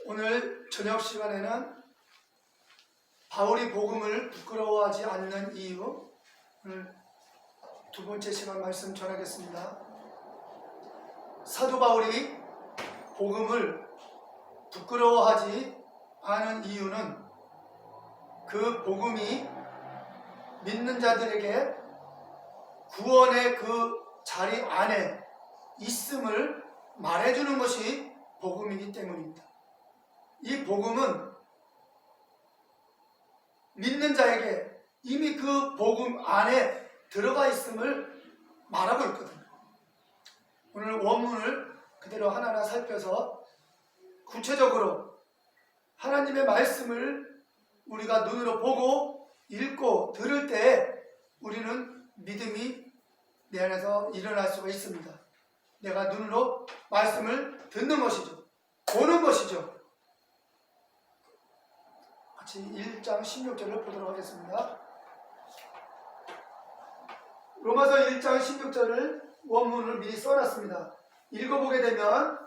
오늘 저녁 시간에는 바울이 복음을 부끄러워하지 않는 이유, 오늘 두 번째 시간 말씀 전하겠습니다. 사도 바울이 복음을 부끄러워하지 않은 이유는 그 복음이 믿는 자들에게 구원의 그 자리 안에 있음을 말해주는 것이 복음이기 때문입니다. 이 복음은 믿는 자에게 이미 그 복음 안에 들어가 있음을 말하고 있거든요. 오늘 원문을 그대로 하나하나 살펴서 구체적으로 하나님의 말씀을 우리가 눈으로 보고 읽고 들을 때 우리는 믿음이 내 안에서 일어날 수가 있습니다. 내가 눈으로 말씀을 듣는 것이죠. 보는 것이죠. 같이 1장 16절을 보도록 하겠습니다. 로마서 1장 16절을 원문을 미리 써놨습니다. 읽어보게 되면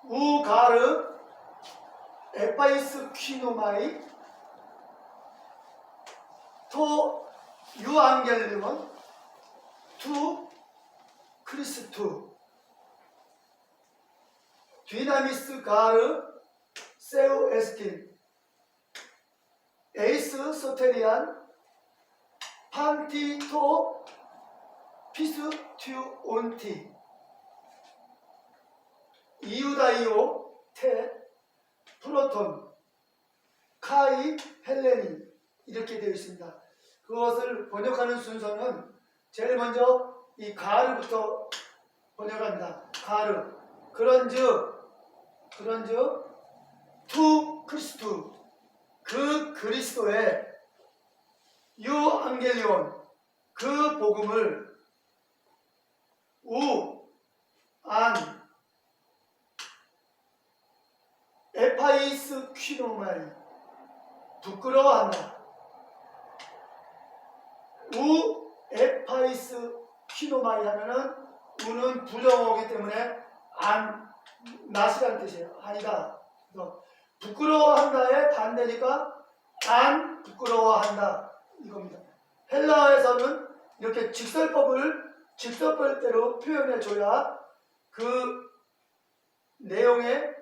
우가르 에파이스 퀴노마이 토 유앙겔리온 투 크리스투 디나미스 가르 세우 에스틴 에이스 소테리안 판티토 피스튜 온티 이우다이오 테 프로톤 카이 헬레니 이렇게 되어 있습니다. 그것을 번역하는 순서는 제일 먼저 이 가르부터 번역합니다. 가르 그런즉 투 크리스투 그 그리스도의 유앙겔리온 그 복음을 우안 에파이스 퀴노마이 부끄러워한다. 우 에파이스 퀴노마이 하면은 우는 부정어이기 때문에 안 낫이라는 뜻이에요. 아니다. 그래서 부끄러워한다의 반대니까 안 부끄러워한다 이겁니다. 헬라어에서는 이렇게 직설법대로 표현해 줘야 그 내용의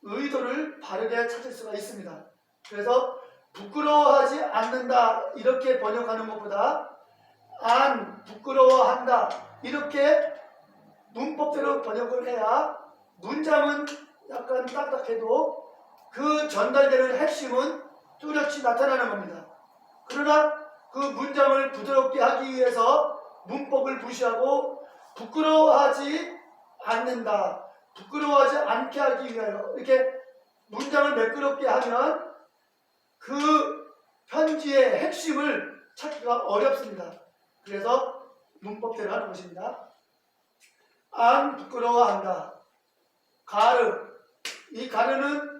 의도를 바르게 찾을 수가 있습니다. 그래서 부끄러워하지 않는다 이렇게 번역하는 것보다 안 부끄러워한다 이렇게 문법대로 번역을 해야 문장은 약간 딱딱해도 그 전달되는 핵심은 뚜렷이 나타나는 겁니다. 그러나 그 문장을 부드럽게 하기 위해서 문법을 무시하고 부끄러워하지 않는다, 부끄러워하지 않게 하기 위하여 이렇게 문장을 매끄럽게 하면 그 편지의 핵심을 찾기가 어렵습니다. 그래서 문법대로 하는 것입니다. 안 부끄러워한다. 가르 이 가르는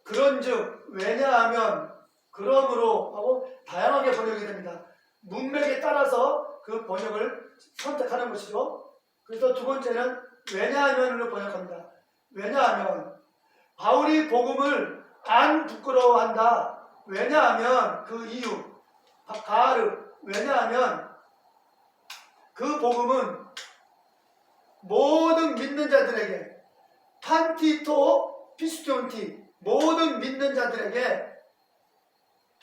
그런즉 왜냐하면 그러므로 하고 다양하게 번역이 됩니다. 문맥에 따라서 그 번역을 선택하는 것이죠. 그래서 두 번째는 왜냐하면으로 번역합니다. 왜냐하면 바울이 복음을 안 부끄러워한다. 왜냐하면 그 이유 가르 왜냐하면 그 복음은 모든 믿는 자들에게 판티토 피스톤티 모든 믿는 자들에게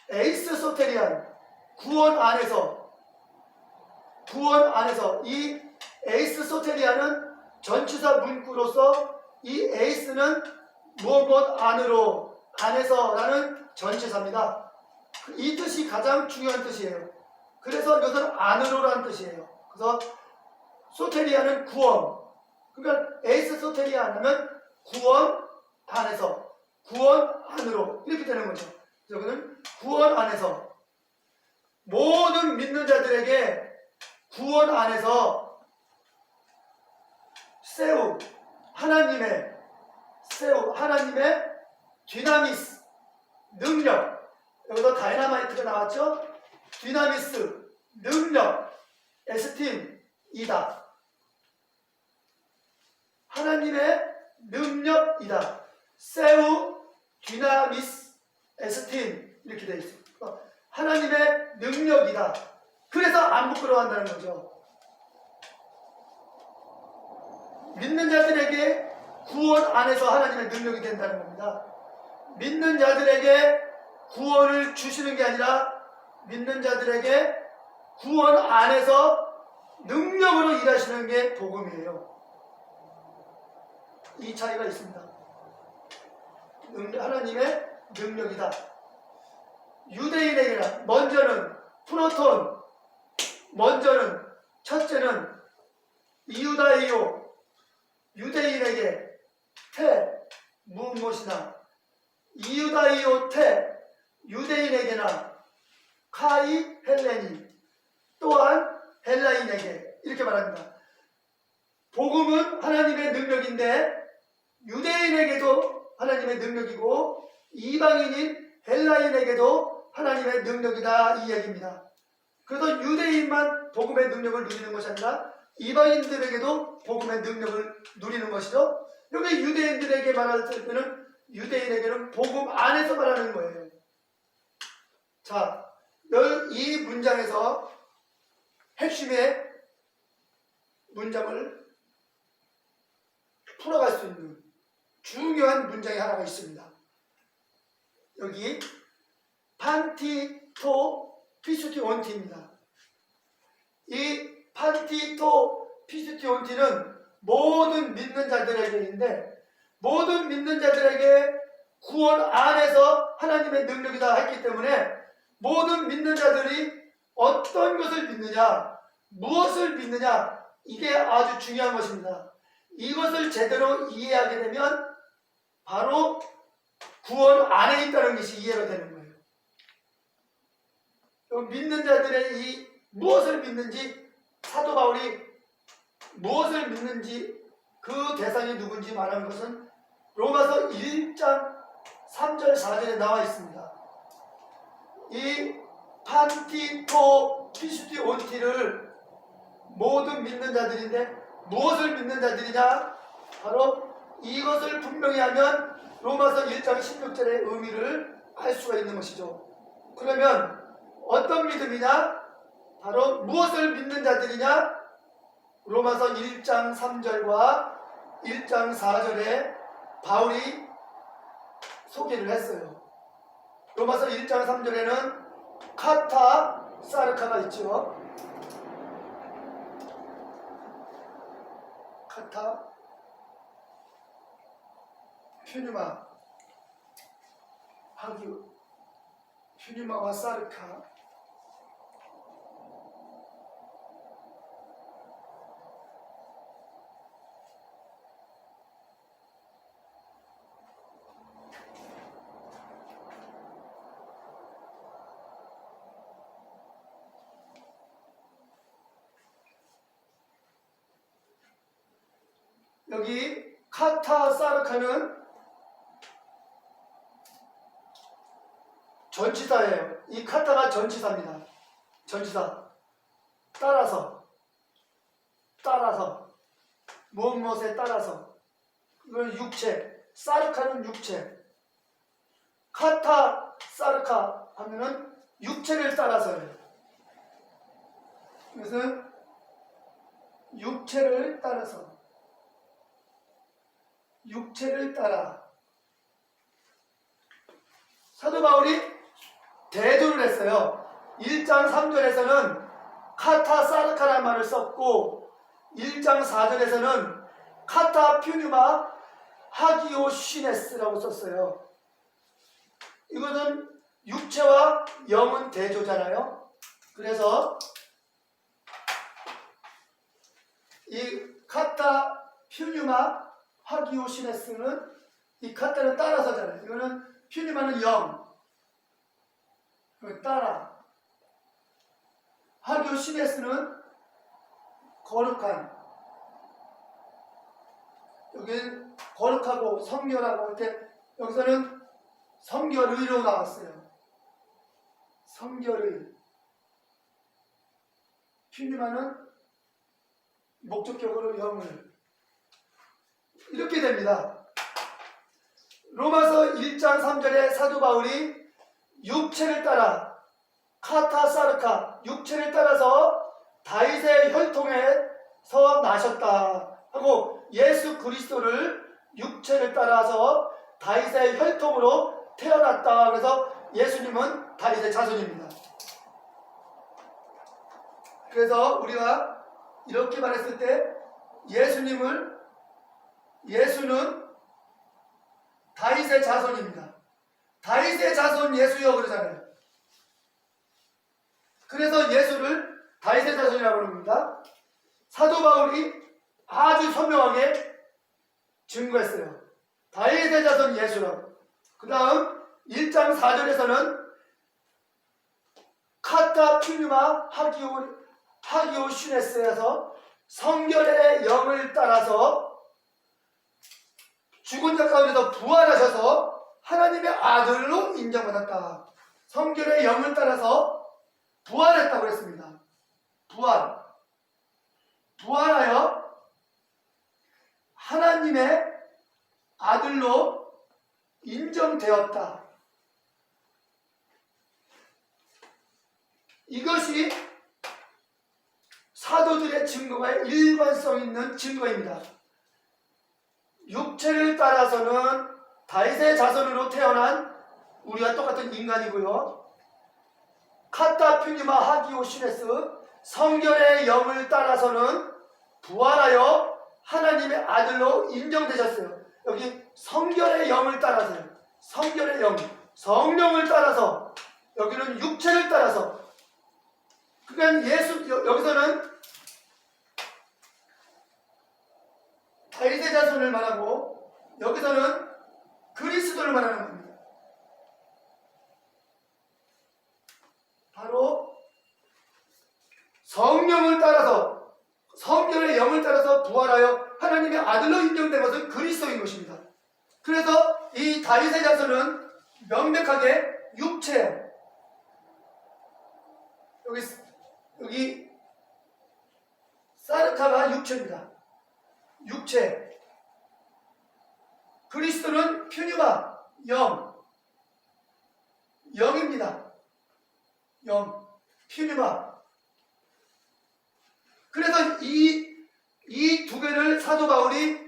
에이스 소테리안 구원 안에서 이 에이스 소테리안은 전치사 문구로서 이 에이스는 무엇 안에서라는 전치사입니다. 이 뜻이 가장 중요한 뜻이에요. 그래서 이것은 안으로라는 뜻이에요. 그래서 소테리아는 구원. 그러니까 에이스 소테리아 하면 구원 안에서, 구원 안으로 이렇게 되는 거죠. 여기는 구원 안에서 모든 믿는 자들에게 구원 안에서 세우 하나님의 디나미스 능력 여기서 다이나마이트가 나왔죠. 디나미스 능력 에스팀이다. 하나님의 능력이다. 세우 디나미스 에스틴 이렇게 되어 있습니다. 하나님의 능력이다. 그래서 안 부끄러워한다는 거죠. 믿는 자들에게 구원 안에서 하나님의 능력이 된다는 겁니다. 믿는 자들에게 구원을 주시는 게 아니라 믿는 자들에게 구원 안에서 능력으로 일하시는 게 복음이에요. 이 차이가 있습니다. 하나님의 능력이다. 유대인에게는 먼저는 프로톤, 먼저는 첫째는 이유다이오, 유대인에게 태, 무엇이나 이유다이오 태, 유대인에게나 카이 헬레니, 또한 헬라인에게 이렇게 말합니다. 복음은 하나님의 능력인데 유대인에게도 하나님의 능력이고 이방인인 헬라인에게도 하나님의 능력이다 이 얘기입니다. 그래서 유대인만 복음의 능력을 누리는 것이 아니라 이방인들에게도 복음의 능력을 누리는 것이죠. 여기 유대인들에게 말할 때는 유대인에게는 복음 안에서 말하는 거예요. 자, 이 문장에서 핵심의 문장을 풀어갈 수 있는 중요한 문장이 하나가 있습니다. 여기 판티토 피스티온티입니다. 이 판티토 피스티온티는 모든 믿는 자들에게인데 모든 믿는 자들에게 구원 안에서 하나님의 능력이다 했기 때문에 모든 믿는 자들이 어떤 것을 믿느냐, 무엇을 믿느냐, 이게 아주 중요한 것입니다. 이것을 제대로 이해하게 되면 바로 구원 안에 있다는 것이 이해가 되는 거예요. 믿는 자들의 이 무엇을 믿는지, 사도 바울이 무엇을 믿는지 그 대상이 누군지 말하는 것은 로마서 1장 3절 4절에 나와 있습니다. 이 판티토 피스티온티를 모든 믿는 자들인데 무엇을 믿는 자들이냐? 바로 이것을 분명히 하면 로마서 1장 16절의 의미를 알 수가 있는 것이죠. 그러면 어떤 믿음이냐? 바로 무엇을 믿는 자들이냐? 로마서 1장 3절과 1장 4절에 바울이 소개를 했어요. 로마서 1장 3절에는 카타 사르카가 있죠. 카타 퓨뉴마 하규 퓨뉴마와 사르카 여기 카타 사르카는 전치사예요. 이 카타가 전치사입니다. 전치사. 따라서 무엇에 따라서 이건 육체. 사르카는 육체. 카타 사르카 하면은 육체를 따라서예요. 그래서 육체를 따라 사도 바울이 대조를 했어요. 1장 3절에서는 카타 사르카라는 말을 썼고 1장 4절에서는 카타 퓨뉴마 하기오 시네스라고 썼어요. 이것은 육체와 영은 대조잖아요. 그래서 이 카타 퓨뉴마 하기오 시네스는 이 카타는 따라서잖아요. 이거는 퓨뉴마는 영, 따라. 하기오 시네스는 거룩한. 여기는 거룩하고 성결하고 이렇게 여기서는 성결의로 나왔어요. 성결의. 퓨뉴마는 목적격으로 영을. 이렇게 됩니다. 로마서 1장 3절에 사도 바울이 육체를 따라 카타사르카 육체를 따라서 다윗의 혈통에서 나셨다 하고 예수 그리스도를 육체를 따라서 다윗의 혈통으로 태어났다. 그래서 예수님은 다윗의 자손입니다. 그래서 우리가 이렇게 말했을 때 예수는 다윗의 자손입니다. 다윗의 자손 예수여 그러잖아요. 그래서 예수를 다윗의 자손이라고 부릅니다. 사도 바울이 아주 선명하게 증거했어요. 다윗의 자손 예수라고. 그 다음 1장 4절에서는 카타 퓨뉴마 하기오 슈네스에서 성결의 영을 따라서 죽은 자 가운데서 부활하셔서 하나님의 아들로 인정받았다. 성결의 영을 따라서 부활했다고 했습니다. 부활하여 하나님의 아들로 인정되었다. 이것이 사도들의 증거가 일관성 있는 증거입니다. 육체를 따라서는 다윗의 자손으로 태어난 우리와 똑같은 인간이고요. 카타퓨니마 하기오 시네스 성결의 영을 따라서는 부활하여 하나님의 아들로 인정되셨어요. 여기 성결의 영을 따라서요. 성결의 영, 성령을 따라서, 여기는 육체를 따라서. 그러니까 여기서는 다윗의 자손을 말하고 여기서는 그리스도를 말하는 겁니다. 바로 성령을 따라서, 성결의 영을 따라서 부활하여 하나님의 아들로 인정된 것은 그리스도인 것입니다. 그래서 이 다윗의 자손은 명백하게 육체예요. 여기 사르카가 육체입니다. 육체. 그리스도는 퓨뉴마, 영입니다. 영, 퓨뉴마. 그래서 이 두 개를 사도 바울이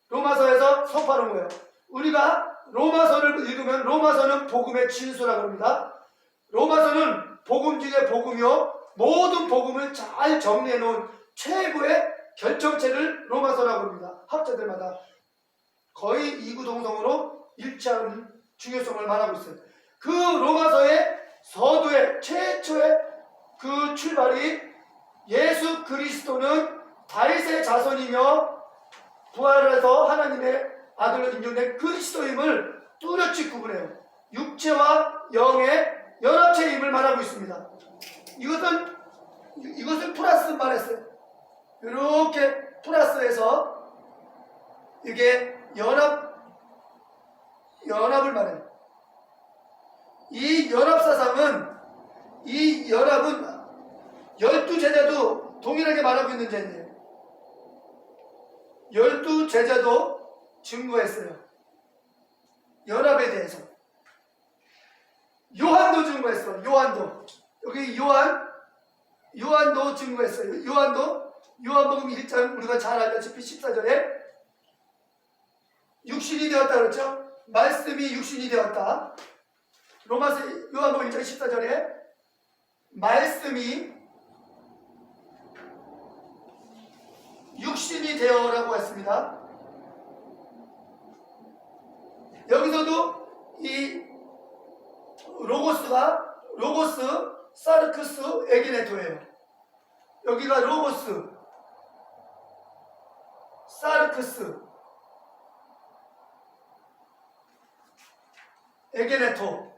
로마서에서 선포하는 거예요. 우리가 로마서를 읽으면 로마서는 복음의 진수라고 합니다. 로마서는 복음 중에 복음이요. 모든 복음을 잘 정리해 놓은 최고의 결정체를 로마서라고 합니다. 학자들마다 거의 이구동성으로 일치하는 중요성을 말하고 있어요. 그 로마서의 서두의 최초의 그 출발이 예수 그리스도는 다윗의 자손이며 부활해서 하나님의 아들로 인정된 그리스도임을 뚜렷이 구분해요. 육체와 영의 연합체임을 말하고 있습니다. 이것은 플러스 말했어요. 이렇게 플러스해서 이게 연합을 말해요. 이 연합사상은, 이 연합은 12제자도 동일하게 말하고 있는 제자예요. 12제자도 증거했어요. 연합에 대해서. 요한도 증거했어. 여기 요한도 증거했어요. 요한복음 1장 우리가 잘 알다시피 14절에 육신이 되었다 그렇죠? 말씀이 육신이 되었다. 요한복음 1장 14절에 말씀이 육신이 되어라고 했습니다. 여기서도 이 로고스 사르크스 에게네토예요. 여기가 로고스 사르크스 에게네토.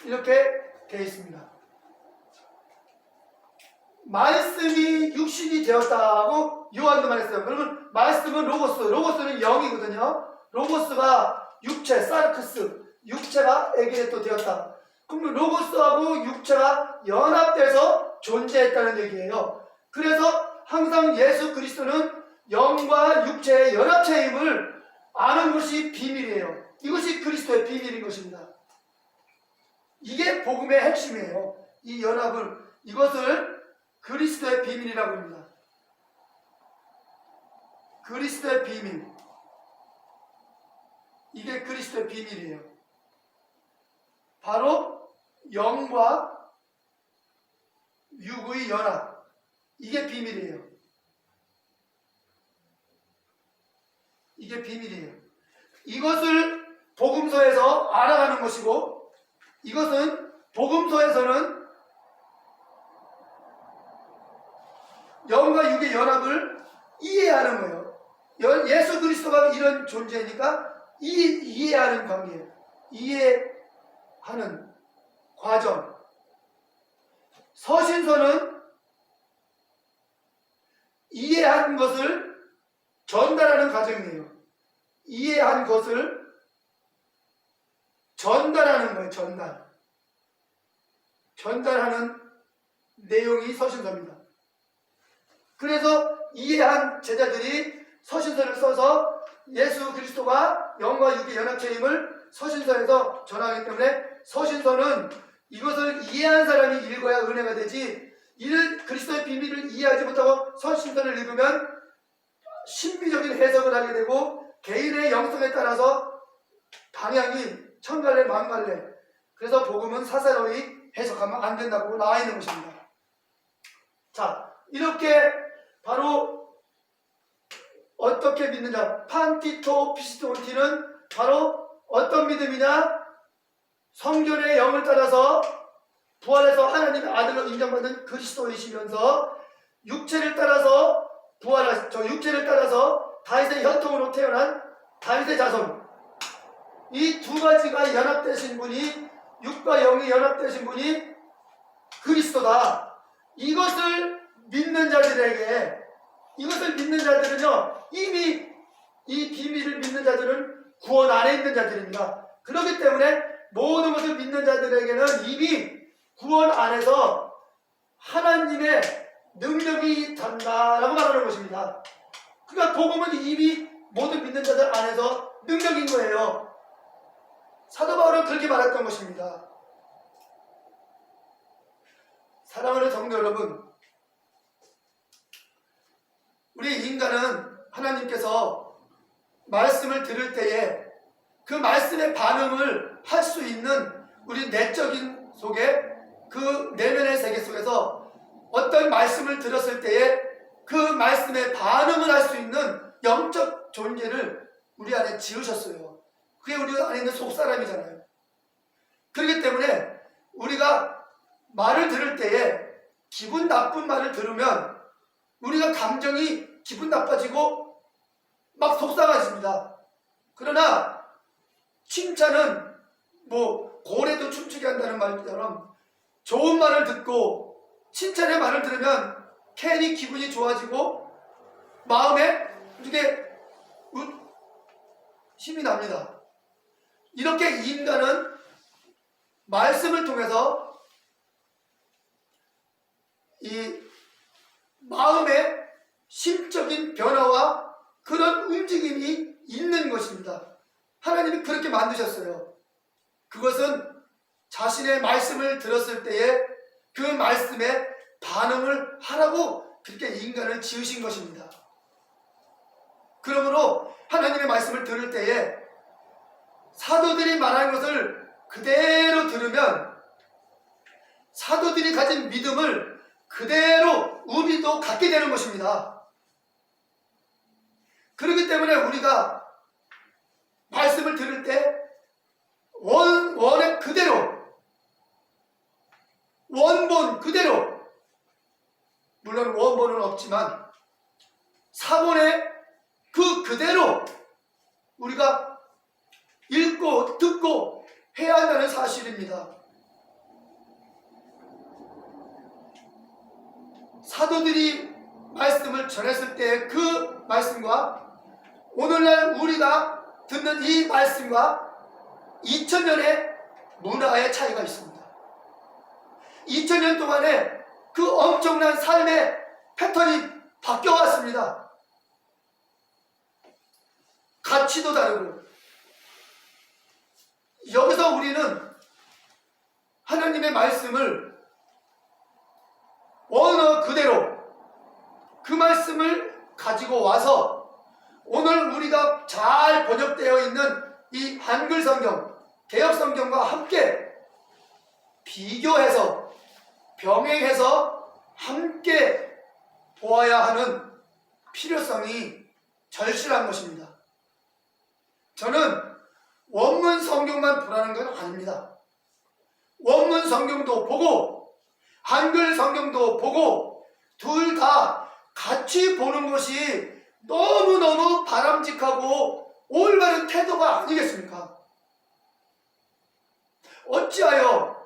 이렇게 되어 있습니다. 말씀이 육신이 되었다고 요한도 말했어요. 그러면 말씀은 로고스는 영이거든요. 로고스가 육체, 사르크스, 육체가 에게네토 되었다. 그러면 로고스하고 육체가 연합돼서 존재했다는 얘기예요. 그래서 항상 예수 그리스도는 영과 육체의 연합체임을 아는 것이 비밀이에요. 이것이 그리스도의 비밀인 것입니다. 이게 복음의 핵심이에요. 이 연합을, 이것을 그리스도의 비밀이라고 합니다. 그리스도의 비밀. 이게 그리스도의 비밀이에요. 바로 영과 육의 연합. 이게 비밀이에요. 이게 비밀이에요. 이것을 복음서에서 알아가는 것이고, 이것은 복음서에서는 영과 육의 연합을 이해하는 거예요. 예수 그리스도가 이런 존재니까 이해하는 관계예요. 이해하는 과정. 서신서는 이해한 것을 전달하는 과정이에요. 이해한 것을 전달하는 거예요. 전달하는 내용이 서신서입니다. 그래서 이해한 제자들이 서신서를 써서 예수 그리스도가 영과 육의 연합체임을 서신서에서 전하기 때문에 서신서는 이것을 이해한 사람이 읽어야 은혜가 되지, 그리스도의 비밀을 이해하지 못하고 서신서를 읽으면 신비적인 해석을 하게 되고 개인의 영성에 따라서 방향이 천갈래 만갈래. 그래서 복음은 사사로이 해석하면 안 된다고 나와 있는 것입니다. 자, 이렇게 바로 어떻게 믿느냐, 판티토 피스토티는 바로 어떤 믿음이냐, 성전의 영을 따라서 부활해서 하나님의 아들로 인정받는 그리스도이시면서 육체를 따라서 육체를 따라서 다윗의 혈통으로 태어난 다윗의 자손, 이 두 가지가 연합되신 분이, 육과 영이 연합되신 분이 그리스도다. 이것을 믿는 자들에게, 이것을 믿는 자들은요, 이미 이 비밀을 믿는 자들은 구원 안에 있는 자들입니다. 그렇기 때문에 모든 것을 믿는 자들에게는 이미 구원 안에서 하나님의 능력이 단다라고 말하는 것입니다. 그러니까 복음은 이미 모든 믿는 자들 안에서 능력인 거예요. 사도 바울은 그렇게 말했던 것입니다. 사랑하는 성도 여러분, 우리 인간은 하나님께서 말씀을 들을 때에 그 말씀의 반응을 할 수 있는 우리 내적인 속에, 그 내면의 세계 속에서 어떤 말씀을 들었을 때에 그 말씀에 반응을 할 수 있는 영적 존재를 우리 안에 지으셨어요. 그게 우리 안에 있는 속사람이잖아요. 그렇기 때문에 우리가 말을 들을 때에 기분 나쁜 말을 들으면 우리가 감정이 기분 나빠지고 막 속상해집니다. 그러나 칭찬은 고래도 춤추게 한다는 말처럼 좋은 말을 듣고 칭찬의 말을 들으면 괜히 기분이 좋아지고 마음에 이렇게 힘이 납니다. 이렇게 인간은 말씀을 통해서 이 마음의 심적인 변화와 그런 움직임이 있는 것입니다. 하나님이 그렇게 만드셨어요. 그것은 자신의 말씀을 들었을 때에 그 말씀에 반응을 하라고 그렇게 인간을 지으신 것입니다. 그러므로 하나님의 말씀을 들을 때에 사도들이 말하는 것을 그대로 들으면 사도들이 가진 믿음을 그대로 우리도 갖게 되는 것입니다. 그렇기 때문에 우리가 말씀을 들을 때 원의 그대로, 원본 그대로, 물론 원본은 없지만 사본의 그 그대로 우리가 읽고 듣고 해야 한다는 사실입니다. 사도들이 말씀을 전했을 때 그 말씀과 오늘날 우리가 듣는 이 말씀과 2000년의 문화의 차이가 있습니다. 2000년 동안에 그 엄청난 삶의 패턴이 바뀌어왔습니다. 가치도 다르고. 여기서 우리는 하나님의 말씀을 언어 그대로 그 말씀을 가지고 와서 오늘 우리가 잘 번역되어 있는 이 한글 성경, 개역 성경과 함께 비교해서 병행해서 함께 보아야 하는 필요성이 절실한 것입니다. 저는 원문 성경만 보라는 건 아닙니다. 원문 성경도 보고 한글 성경도 보고 둘 다 같이 보는 것이 너무너무 바람직하고 올바른 태도가 아니겠습니까? 어찌하여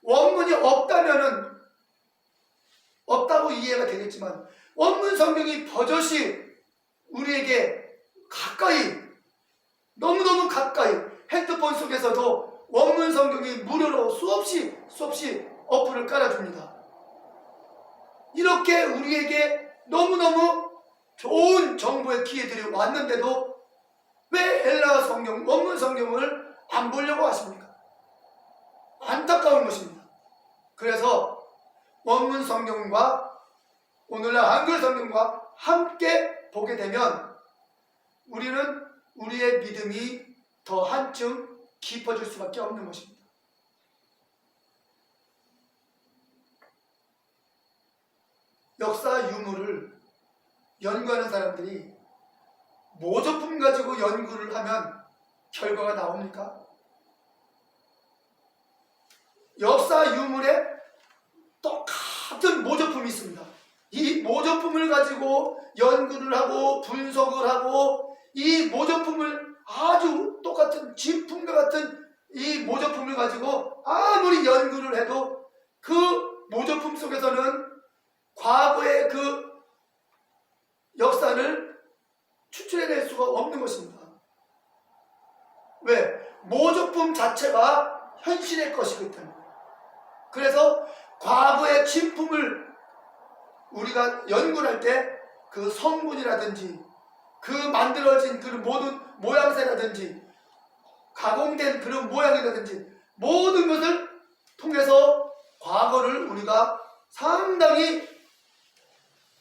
원문이 없다고 이해가 되겠지만 원문 성경이 버젓이 우리에게 가까이, 너무너무 가까이, 핸드폰 속에서도 원문 성경이 무료로 수없이 어플을 깔아줍니다. 이렇게 우리에게 너무너무 좋은 정보의 기회들이 왔는데도 왜 헬라어 성경, 원문 성경을 안 보려고 하십니까? 안타까운 것입니다. 그래서 원문 성경과 오늘날 한글 성경과 함께 보게 되면 우리는 우리의 믿음이 더 한층 깊어질 수밖에 없는 것입니다. 역사 유물을 연구하는 사람들이 모조품 가지고 연구를 하면 결과가 나옵니까? 역사 유물에 똑같은 모조품이 있습니다. 이 모조품을 가지고 연구를 하고 분석을 하고 이 모조품을 아주 똑같은 진품과 같은 이 모조품을 가지고 아무리 연구를 해도 그 모조품 속에서는 과거의 그 역사를 추출해낼 수가 없는 것입니다. 왜? 모조품 자체가 현실의 것이기 때문에. 그래서 과거의 진품을 우리가 연구를 할 때 그 성분이라든지 그 만들어진 그 모든 모양새라든지 가공된 그런 모양이라든지 모든 것을 통해서 과거를 우리가 상당히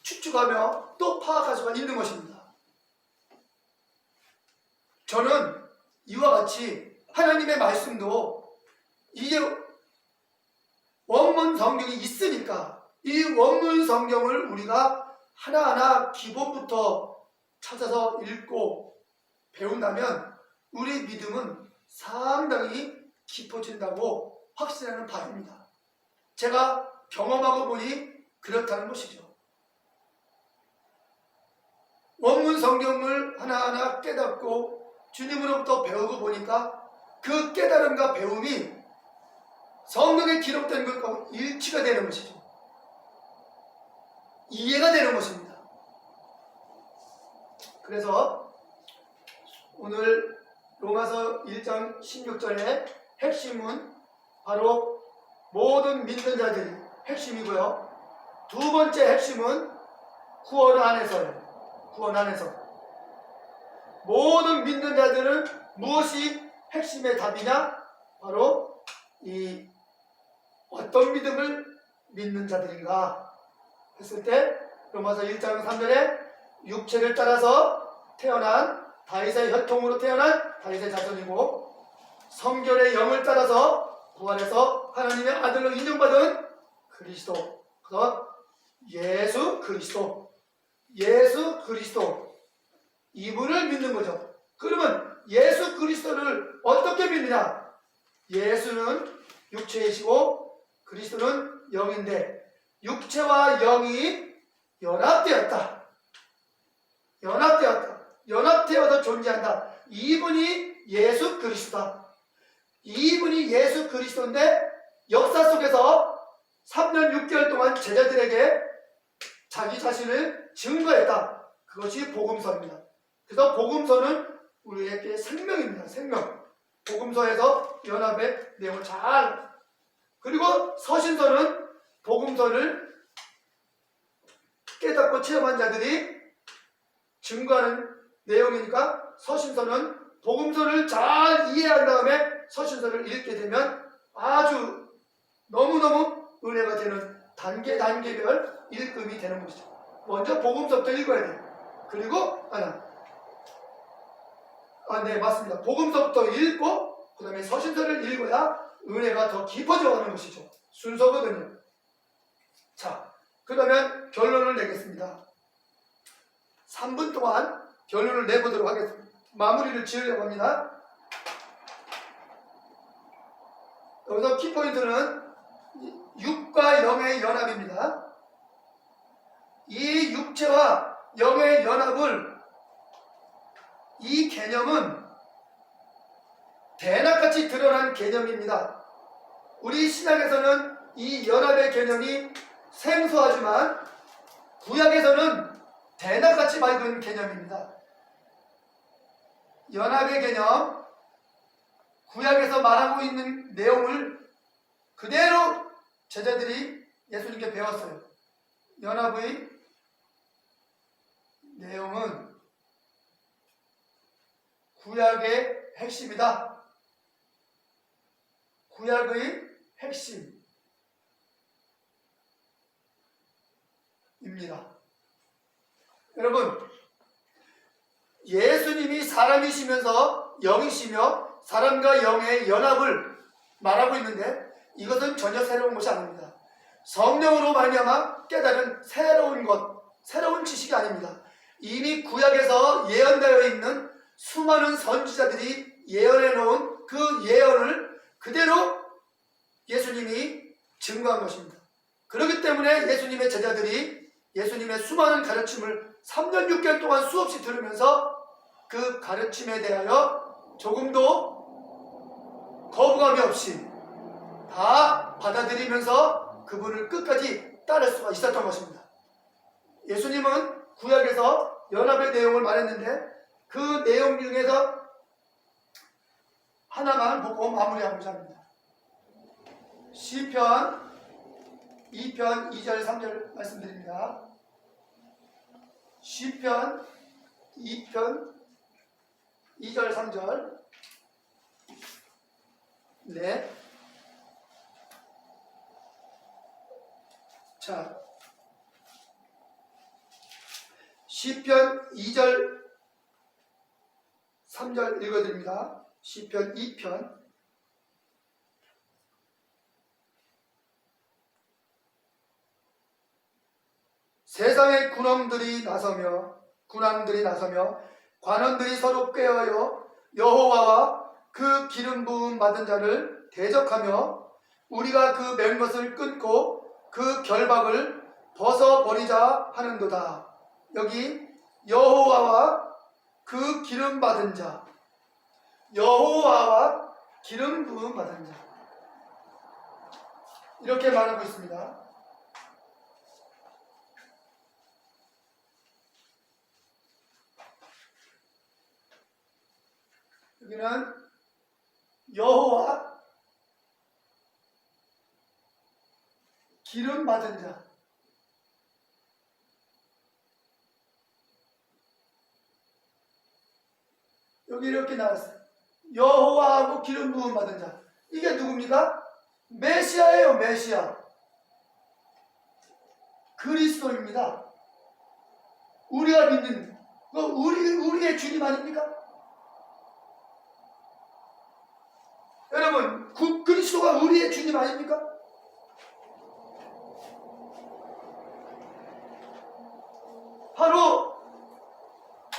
추측하며 또 파악할 수가 있는 것입니다. 저는 이와 같이 하나님의 말씀도 이게 원문 성경이 있으니까 이 원문 성경을 우리가 하나하나 기본부터 찾아서 읽고 배운다면 우리 믿음은 상당히 깊어진다고 확신하는 바입니다. 제가 경험하고 보니 그렇다는 것이죠. 원문 성경을 하나하나 깨닫고 주님으로부터 배우고 보니까 그 깨달음과 배움이 성경에 기록된 것과 일치가 되는 것이죠. 이해가 되는 것입니다. 그래서 오늘 로마서 1장 16절의 핵심은 바로 모든 믿는 자들이 핵심이고요. 두 번째 핵심은 구원 안에서예요. 구원 안에서. 모든 믿는 자들은 무엇이 핵심의 답이냐? 바로 이 어떤 믿음을 믿는 자들인가 했을 때 로마서 1장 3절에 육체를 따라서 태어난 다윗의 혈통으로 태어난 다윗의 자손이고 성결의 영을 따라서 부활해서 하나님의 아들로 인정받은 그리스도, 예수 그리스도 이분을 믿는 거죠. 그러면 예수 그리스도를 어떻게 믿느냐? 예수는 육체이시고 그리스도는 영인데 육체와 영이 연합되어서 존재한다. 이분이 예수 그리스도다. 이분이 예수 그리스도인데 역사 속에서 3년 6개월 동안 제자들에게 자기 자신을 증거했다. 그것이 복음서입니다. 그래서 복음서는 우리에게 생명입니다. 생명. 복음서에서 연합의 내용을 잘 그리고 서신서는 복음서를 깨닫고 체험한 자들이 증거하는 내용이니까 서신서는 복음서를 잘 이해한 다음에 서신서를 읽게 되면 아주 너무너무 은혜가 되는 단계별 읽음이 되는 것이죠. 먼저 복음서부터 읽어야 돼요. 그리고 네, 맞습니다. 복음서부터 읽고 그 다음에 서신서를 읽어야 은혜가 더 깊어져 가는 것이죠. 순서거든요. 자, 그러면 결론을 내겠습니다. 3분 동안 결론을 내보도록 하겠습니다. 마무리를 지으려고 합니다. 여기서 키포인트는 육과 영의 연합입니다. 이 육체와 영의 연합을, 이 개념은 대낮같이 드러난 개념입니다. 우리 신약에서는 이 연합의 개념이 생소하지만 구약에서는 대낮같이 맑은 개념입니다. 연합의 개념, 구약에서 말하고 있는 내용을 그대로 제자들이 예수님께 배웠어요. 연합의 내용은 구약의 핵심이다. 구약의 핵심입니다. 여러분, 예수님이 사람이시면서 영이시며 사람과 영의 연합을 말하고 있는데 이것은 전혀 새로운 것이 아닙니다. 성령으로 말미암아 깨달은 새로운 것, 새로운 지식이 아닙니다. 이미 구약에서 예언되어 있는 수많은 선지자들이 예언해 놓은 그 예언을 그대로 예수님이 증거한 것입니다. 그렇기 때문에 예수님의 제자들이 예수님의 수많은 가르침을 3년 6개월 동안 수없이 들으면서 그 가르침에 대하여 조금도 거부감이 없이 다 받아들이면서 그분을 끝까지 따를 수가 있었던 것입니다. 예수님은 구약에서 연합의 내용을 말했는데 그 내용 중에서 하나만 보고 마무리하고자 합니다. 시편 2편 2절 3절 말씀드립니다. 시편 2편 2절 3절. 네. 자, 시편 2절 3절 읽어드립니다. 시편 2편. 세상의 군왕들이 나서며 관원들이 서로 꾀하여 여호와와 그 기름 부음 받은 자를 대적하며 우리가 그 맹것을 끊고 그 결박을 벗어버리자 하는도다. 여기 여호와와 그 기름 받은 자, 여호와와 기름 부음 받은 자, 이렇게 말하고 있습니다. 여기는 여호와 기름 받은 자, 여기 이렇게 나왔어요. 여호와하고 기름 부음 받은 자. 이게 누굽니까? 메시아예요. 메시아. 그리스도입니다. 우리가 믿는 우리의 주님 아닙니까? 여러분, 그리스도가 우리의 주님 아닙니까? 바로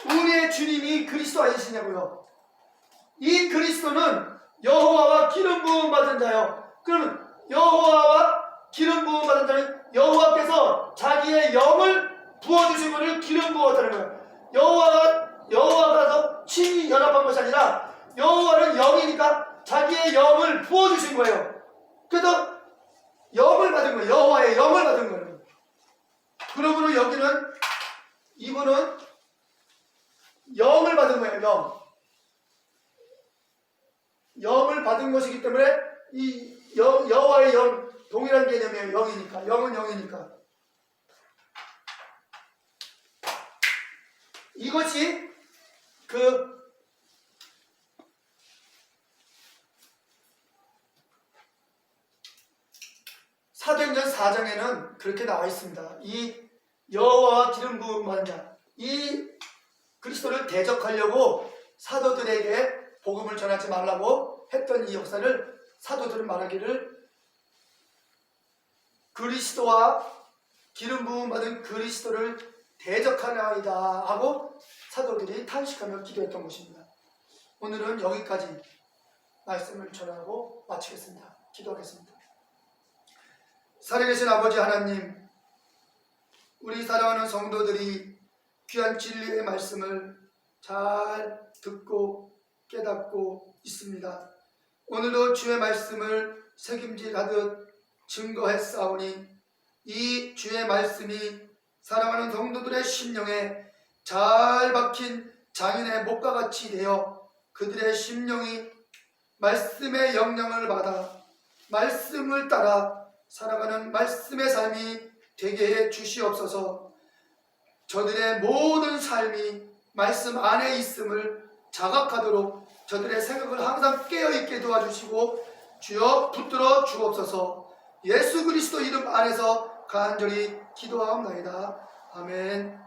우리의 주님이 그리스도 아니시냐고요. 이 그리스도는 여호와와 기름 부음 받은 자요. 그러면 여호와와 기름 부음 받은 자는 여호와께서 자기의 영을 부어주신 것을 기름 부었다는 거예요. 여호와가 친히 연합한 것이 아니라 여호와는 영이니까 자기의 영을 부어주신 거예요. 그래서 영을 받은 거예요. 여호와의 영을 받은 거예요. 그러므로 여기는 이분은 영을 받은 거예요. 영을 받은 것이기 때문에 이 여와의 영 동일한 개념이에요. 영이니까. 영은 영이니까. 이것이 그 사도행전 4장에는 그렇게 나와 있습니다. 이 여호와와 기름 부음 받은 자, 이 그리스도를 대적하려고 사도들에게 복음을 전하지 말라고 했던 이 역사를 사도들은 말하기를 그리스도와 기름 부음 받은 그리스도를 대적하나이다 하고 사도들이 탄식하며 기도했던 것입니다. 오늘은 여기까지 말씀을 전하고 마치겠습니다. 기도하겠습니다. 살아계신 아버지 하나님, 우리 사랑하는 성도들이 귀한 진리의 말씀을 잘 듣고 깨닫고 있습니다. 오늘도 주의 말씀을 새김질하듯 증거했사오니 이 주의 말씀이 사랑하는 성도들의 심령에 잘 박힌 장인의 목과 같이 되어 그들의 심령이 말씀의 영향을 받아 말씀을 따라 살아가는 말씀의 삶이 되게 해 주시옵소서. 저들의 모든 삶이 말씀 안에 있음을 자각하도록 저들의 생각을 항상 깨어있게 도와주시고 주여 붙들어 주옵소서. 예수 그리스도 이름 안에서 간절히 기도하옵나이다. 아멘.